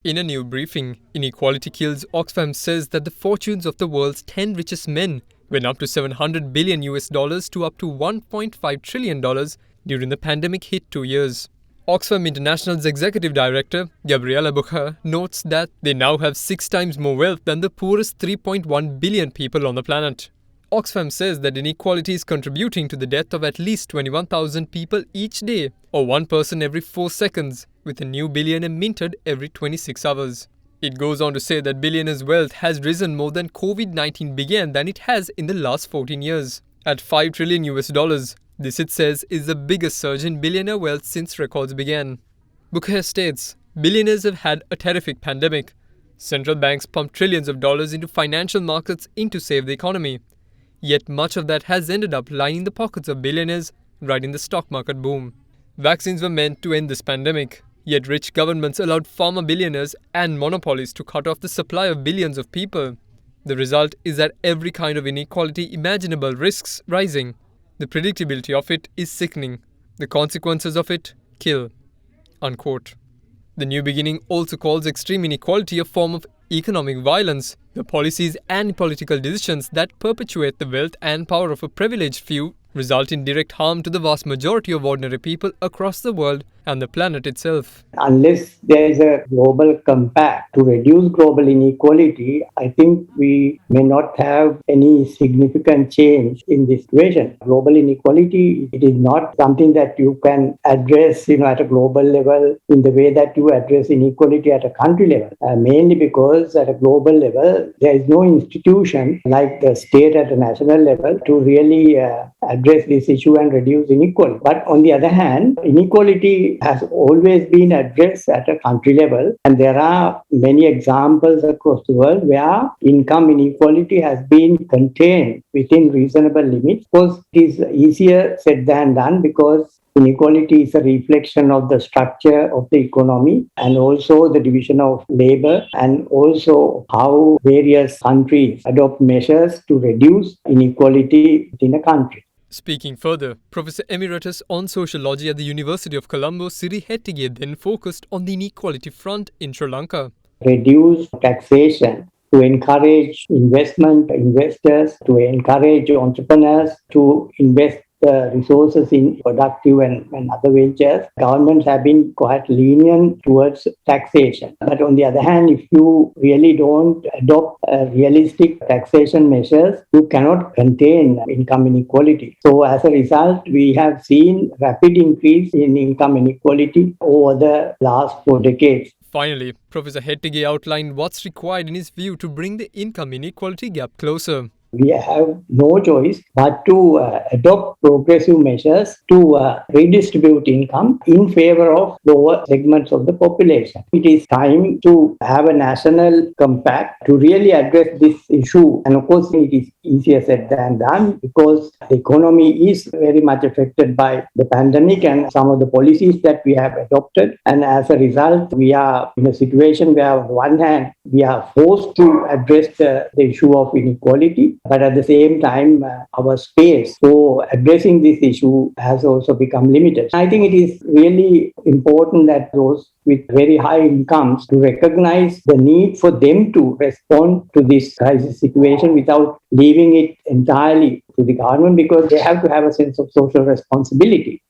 In a new briefing, Inequality Kills, Oxfam says that the fortunes of the world's 10 richest men went up to $700 billion to up to $1.5 trillion during the pandemic hit 2 years. Oxfam International's executive director, Gabriela Bucher, notes that they now have 6 times more wealth than the poorest 3.1 billion people on the planet. Oxfam says that inequality is contributing to the death of at least 21,000 people each day, or 1 person every 4 seconds, with a new billionaire minted every 26 hours. It goes on to say that billionaires' wealth has risen more than COVID-19 began than it has in the last 14 years. At $5 trillion, this, it says, is the biggest surge in billionaire wealth since records began. Bukher states, billionaires have had a terrific pandemic. Central banks pumped trillions of dollars into financial markets to save the economy. Yet much of that has ended up lining the pockets of billionaires, riding the stock market boom. Vaccines were meant to end this pandemic, yet rich governments allowed pharma billionaires and monopolies to cut off the supply of billions of people. The result is that every kind of inequality imaginable risks rising. The predictability of it is sickening. The consequences of it kill." Unquote. The New Beginning also calls extreme inequality a form of economic violence. The policies and political decisions that perpetuate the wealth and power of a privileged few result in direct harm to the vast majority of ordinary people across the world and the planet itself. Unless there is a global compact to reduce global inequality, I think we may not have any significant change in this situation. Global inequality, it is not something that you can address at a global level in the way that you address inequality at a country level. Mainly because at a global level, there is no institution like the state at a national level to really address this issue and reduce inequality. But on the other hand, inequality has always been addressed at a country level, and there are many examples across the world where income inequality has been contained within reasonable limits. Of course, it is easier said than done because inequality is a reflection of the structure of the economy and also the division of labor, and also how various countries adopt measures to reduce inequality within a country. Speaking further, Professor Emeritus on Sociology at the University of Colombo, Siri Hettige, then focused on the inequality front in Sri Lanka. Reduce taxation to encourage investors, to encourage entrepreneurs to invest resources in productive and other ventures. Governments have been quite lenient towards taxation. But on the other hand, if you really don't adopt realistic taxation measures, you cannot contain income inequality. So as a result, we have seen rapid increase in income inequality over the last 4 decades. Finally, Professor Hettige outlined what's required in his view to bring the income inequality gap closer. We have no choice but to adopt progressive measures to redistribute income in favor of lower segments of the population. It is time to have a national compact to really address this issue. And of course, it is easier said than done because the economy is very much affected by the pandemic and some of the policies that we have adopted. And as a result, we are in a situation where on one hand, we are forced to address the issue of inequality. But at the same time, our space for addressing this issue has also become limited. I think it is really important that those with very high incomes to recognize the need for them to respond to this crisis situation without leaving it entirely to the government, because they have to have a sense of social responsibility.